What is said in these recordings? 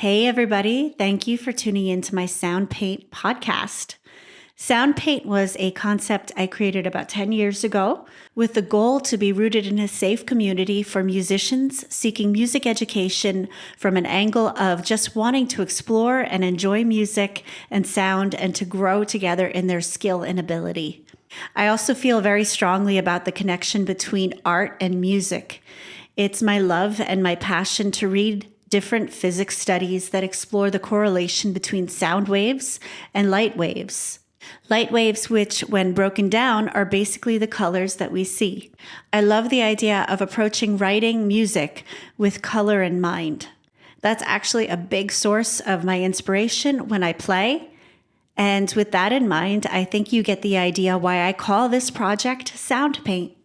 Hey, everybody. Thank you for tuning into my SoundPaint podcast. SoundPaint was a concept I created about 10 years ago with the goal to be rooted in a safe community for musicians seeking music education from an angle of just wanting to explore and enjoy music and sound and to grow together in their skill and ability. I also feel very strongly about the connection between art and music. It's my love and my passion to read different physics studies that explore the correlation between sound waves and light waves. Light waves, which when broken down, are basically the colors that we see. I love the idea of approaching writing music with color in mind. That's actually a big source of my inspiration when I play. And with that in mind, I think you get the idea why I call this project SoundPaint.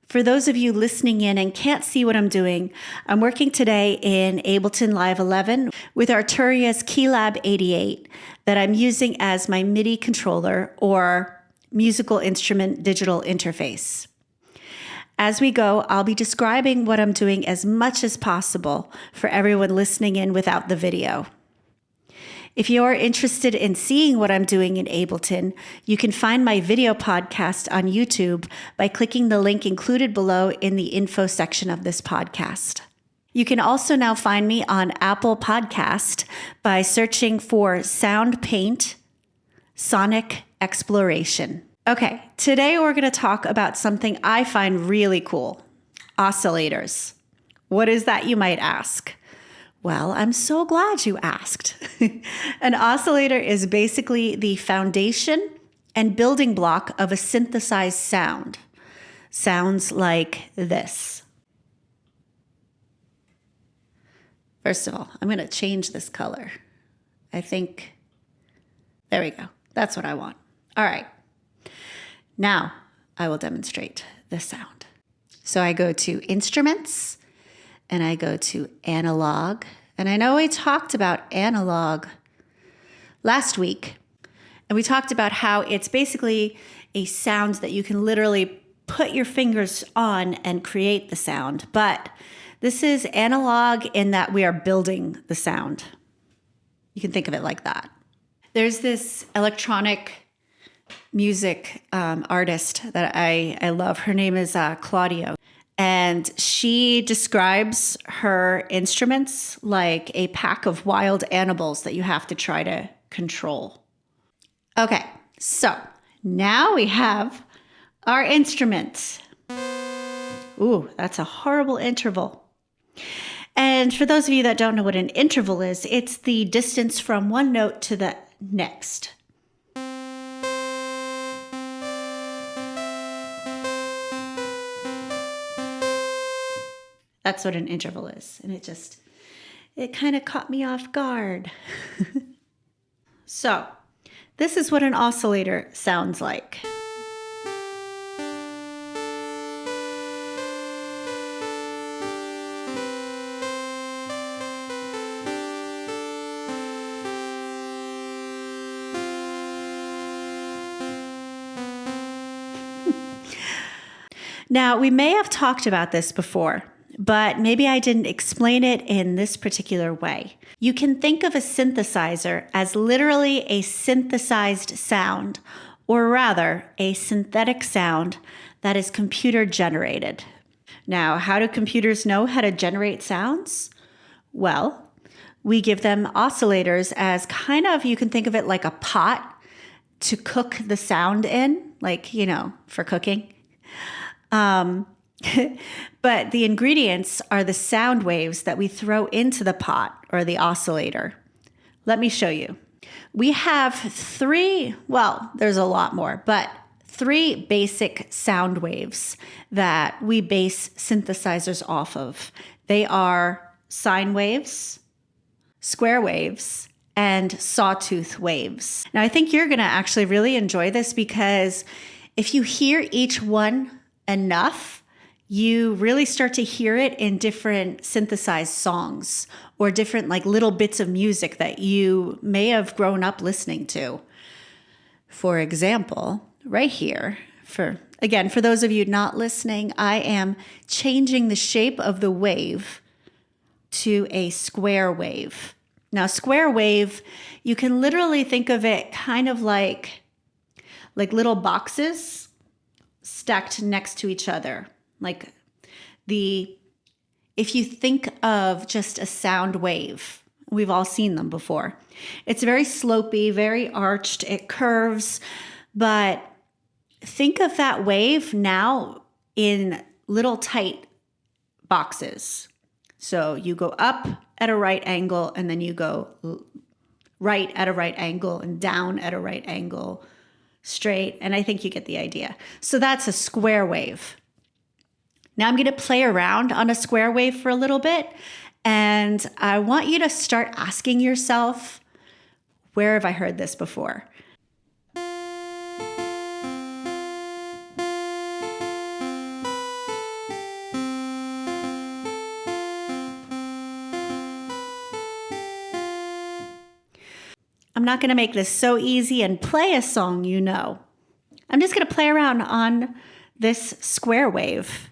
For those of you listening in and can't see what I'm doing, I'm working today in Ableton Live 11 with Arturia's Keylab 88 that I'm using as my MIDI controller or musical instrument digital interface. As we go, I'll be describing what I'm doing as much as possible for everyone listening in without the video. If you're interested in seeing what I'm doing in Ableton, you can find my video podcast on YouTube by clicking the link included below in the info section of this podcast. You can also now find me on Apple Podcast by searching for SoundPaint Sonic Exploration. Okay, today we're going to talk about something I find really cool, oscillators. What is that, you might ask? Well, I'm so glad you asked. An oscillator is basically the foundation and building block of a synthesized sound. Sounds like this. First of all, I'm going to change this color. I think, there we go. That's what I want. All right. Now I will demonstrate the sound. So I go to Instruments, and I go to Analog. And I know we talked about analog last week. And we talked about how it's basically a sound that you can literally put your fingers on and create the sound. But this is analog in that we are building the sound. You can think of it like that. There's this electronic music artist that I love. Her name is Claudio. And she describes her instruments like a pack of wild animals that you have to try to control. Okay, so now we have our instruments. Ooh, that's a horrible interval. And for those of you that don't know what an interval is, it's the distance from one note to the next. That's what an interval is. And it kind of caught me off guard. So this is what an oscillator sounds like. Now, we may have talked about this before, but maybe I didn't explain it in this particular way. You can think of a synthesizer as literally a synthesized sound, or rather, a synthetic sound that is computer generated. Now, how do computers know how to generate sounds? Well, we give them oscillators as kind of, you can think of it like a pot to cook the sound in, like, for cooking. But the ingredients are the sound waves that we throw into the pot or the oscillator. Let me show you. We have there's a lot more, but 3 basic sound waves that we base synthesizers off of. They are sine waves, square waves, and sawtooth waves. Now, I think you're going to actually really enjoy this because if you hear each one enough, you really start to hear it in different synthesized songs or different little bits of music that you may have grown up listening to. For example, right here, for those of you not listening, I am changing the shape of the wave to a square wave. Now, square wave, you can literally think of it kind of like little boxes stacked next to each other. Like if you think of just a sound wave, we've all seen them before. It's very slopey, very arched, it curves, but think of that wave now in little tight boxes. So you go up at a right angle, and then you go right at a right angle and down at a right angle, straight. And I think you get the idea. So that's a square wave. Now I'm going to play around on a square wave for a little bit. And I want you to start asking yourself, where have I heard this before? I'm not going to make this so easy and play a song you know. I'm just going to play around on this square wave.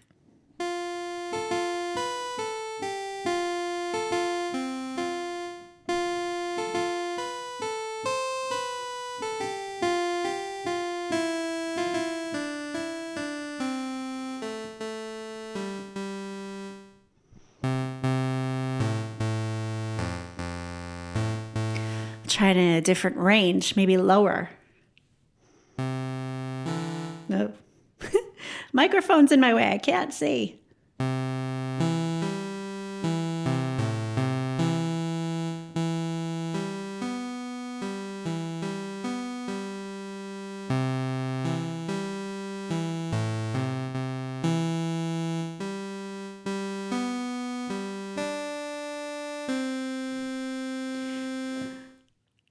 Try it in a different range, maybe lower. No. Microphone's in my way, I can't see.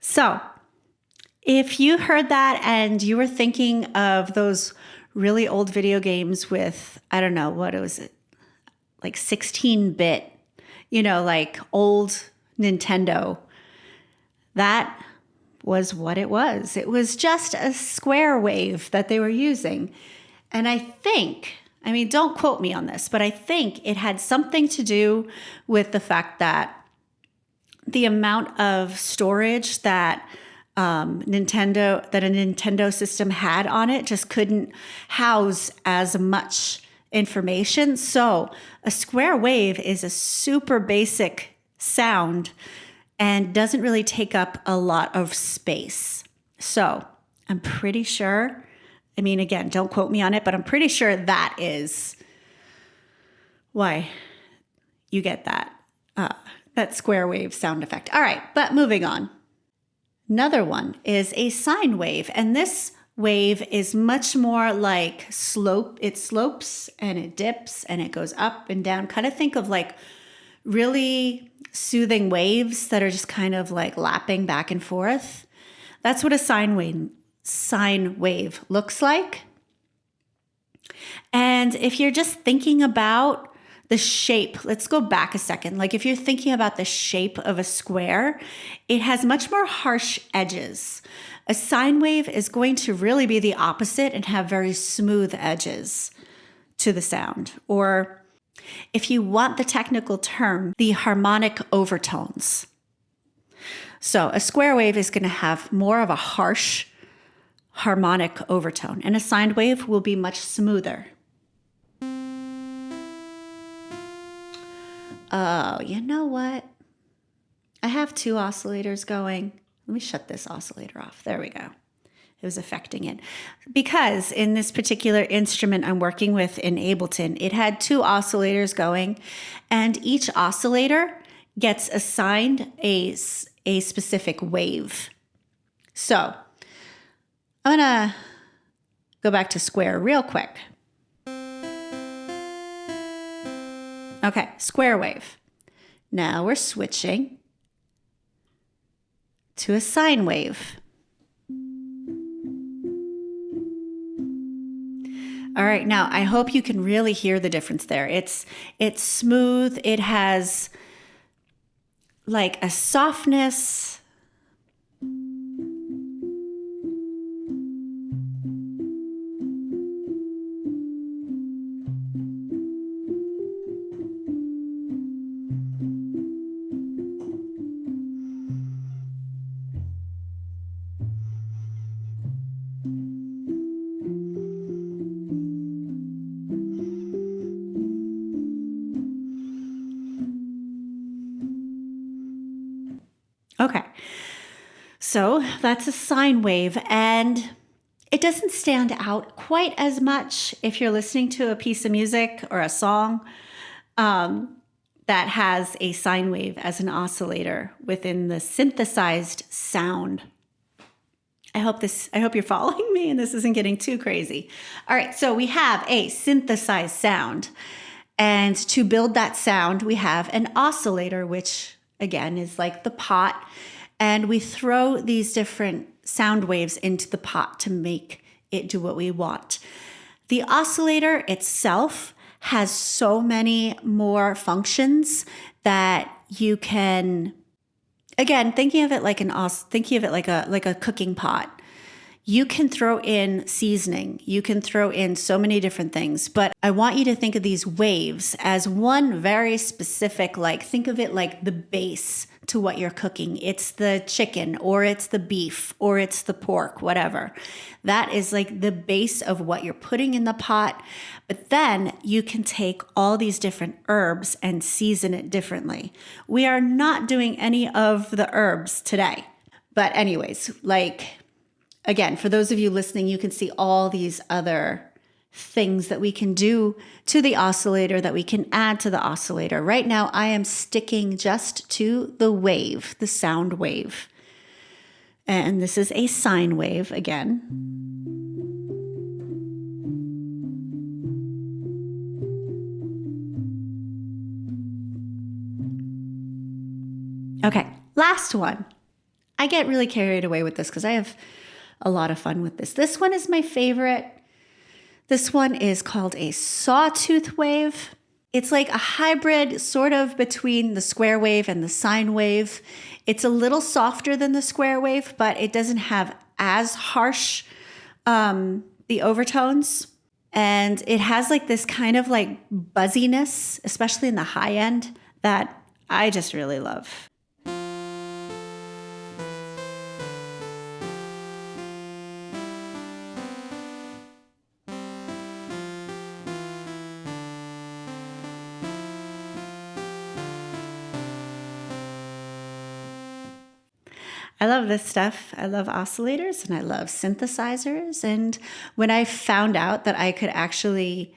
So, if you heard that and you were thinking of those really old video games with, I don't know, what was it, like 16-bit, like old Nintendo, that was what it was. It was just a square wave that they were using. And I think, don't quote me on this, but I think it had something to do with the fact that the amount of storage that a Nintendo system had on it just couldn't house as much information. So a square wave is a super basic sound and doesn't really take up a lot of space. So I'm pretty sure, again, don't quote me on it, but I'm pretty sure that is why you get that square wave sound effect. All right, but moving on. Another one is a sine wave, and this wave is much more like slope. It slopes and it dips and it goes up and down. Kind of think of like really soothing waves that are just kind of like lapping back and forth. That's what a sine wave looks like. And if you're just thinking about the shape, let's go back a second. Like if you're thinking about the shape of a square, it has much more harsh edges. A sine wave is going to really be the opposite and have very smooth edges to the sound. Or if you want the technical term, the harmonic overtones. So a square wave is going to have more of a harsh harmonic overtone, and a sine wave will be much smoother. Oh, you know what? I have two oscillators going. Let me shut this oscillator off. There we go. It was affecting it. Because in this particular instrument I'm working with in Ableton, it had two oscillators going, and each oscillator gets assigned a specific wave. So I'm going to go back to square real quick. Okay, square wave. Now we're switching to a sine wave. All right, now I hope you can really hear the difference there. It's smooth. It has like a softness. Okay. So that's a sine wave, and it doesn't stand out quite as much if you're listening to a piece of music or a song that has a sine wave as an oscillator within the synthesized sound. I hope you're following me and this isn't getting too crazy. All right, so we have a synthesized sound. And to build that sound, we have an oscillator, which again is like the pot. And we throw these different sound waves into the pot to make it do what we want. The oscillator itself has so many more functions that you can, again, thinking of it like a cooking pot. You can throw in seasoning. You can throw in so many different things, but I want you to think of these waves as one very specific, think of it like the base to what you're cooking. It's the chicken, or it's the beef, or it's the pork, whatever. That is like the base of what you're putting in the pot. But then you can take all these different herbs and season it differently. We are not doing any of the herbs today. But anyways, again, for those of you listening, you can see all these other things that we can do to the oscillator, that we can add to the oscillator. Right now, I am sticking just to the wave, the sound wave. And this is a sine wave again. Okay, last one. I get really carried away with this because I have a lot of fun with this. This one is my favorite. This one is called a Sawtooth Wave. It's like a hybrid sort of between the square wave and the sine wave. It's a little softer than the square wave, but it doesn't have as harsh the overtones. And it has this kind of buzziness, especially in the high end, that I just really love. I love this stuff. I love oscillators and I love synthesizers. And when I found out that I could actually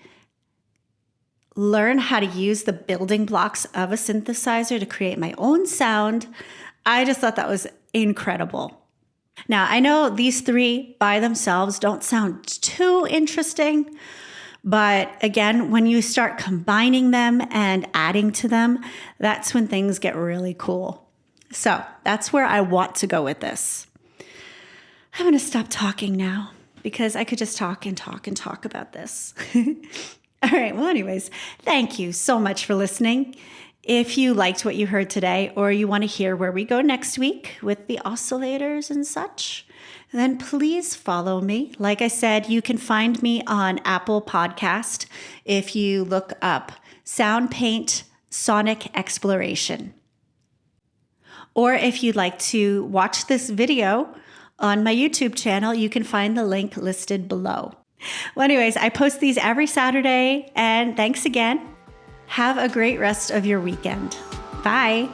learn how to use the building blocks of a synthesizer to create my own sound, I just thought that was incredible. Now, I know these three by themselves don't sound too interesting, but again, when you start combining them and adding to them, that's when things get really cool. So that's where I want to go with this. I'm going to stop talking now because I could just talk and talk and talk about this. All right. Well, anyways, thank you so much for listening. If you liked what you heard today, or you want to hear where we go next week with the oscillators and such, then please follow me. Like I said, you can find me on Apple Podcast if you look up SoundPaint Sonic Exploration. Or if you'd like to watch this video on my YouTube channel, you can find the link listed below. Well, anyways, I post these every Saturday, and thanks again. Have a great rest of your weekend. Bye.